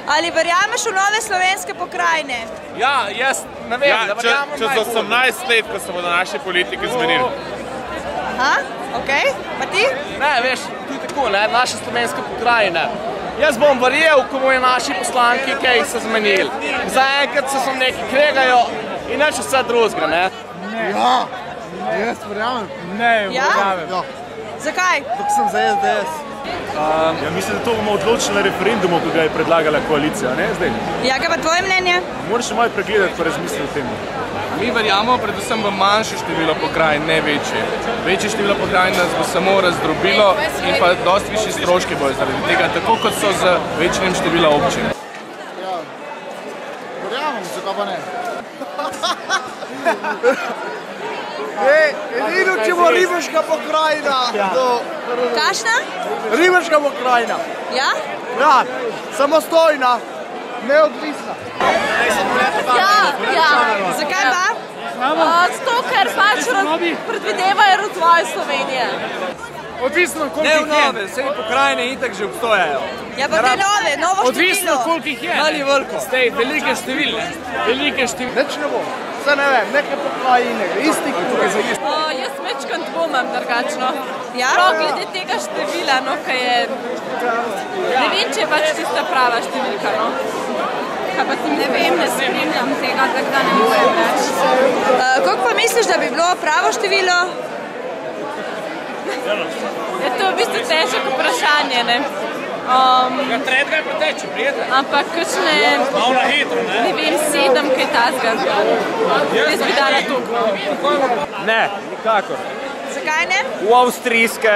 Ali verjameš v nove slovenske pokrajine? Ja, jaz ne vem, da verjamem čez 18 let, ko se bodo naši politiki zmenili. Aha, okej. Pa ti? Ne, veš, tudi tako, ne, naše slovenske pokrajine. Jaz bom verjel, ko bojo naši poslanki, kaj se zmenili. Zaenkrat se nekaj kregajo in neč vse drugega, ne? Ja, jaz verjamem. Ne, verjamem. Zakaj? Tako sem za SDS. Ja, mislim, da to bomo odločili na referendumu, ko ga je predlagala koalicija, ne, zdaj? Ja, kaj pa tvoje mnenje? Moraš še malo pregledati, pa razmisliti o tem. Mi verjamo predvsem v manjše število pokrajin, ne večje. Večje število pokrajin nas bo samo razdrobilo in pa dosti višji stroški bojo zaradi tega, tako kot so z večjim številom občin. Ja, verjamem, zakaj pa ne? Edino, če bo Ribiška pokrajina. Kakšna? Ribiška pokrajina. Ja? Ja, samostojna, neodvisna. Ja. Zakaj pa? Zato, ker pač predvidevajo razvoj Slovenije. Odvisno, koliko jih je. Vse pokrajine itak že obstojajo. Ja, pa te nove, novo število. Odvisno, koliko jih je. Ali veliko. Stej, velike številne. Velike številne. Neč ne bo. Vse ne vem, neke pokrajine, istih tukaj. Jaz večkrat dvomim drugačno. Ja? Prav glede tega števila, no, kaj je... Ne vem, če je pač tista prava številka, no. Kaj pa ti ne vem, ne spremljam tega, tako da ne morem več. Koliko pa misliš, da bi bilo pravo število? Je to v bistvu težko vprašanje, ne. Ja, tretega je pa teče, prijatelj. Ampak kakšne... Malo na hitro, ne? Ne vem, 7, kaj tazga. Jaz bi dala tukaj. Ne, nikakor. Zakaj ne? V avstrijske.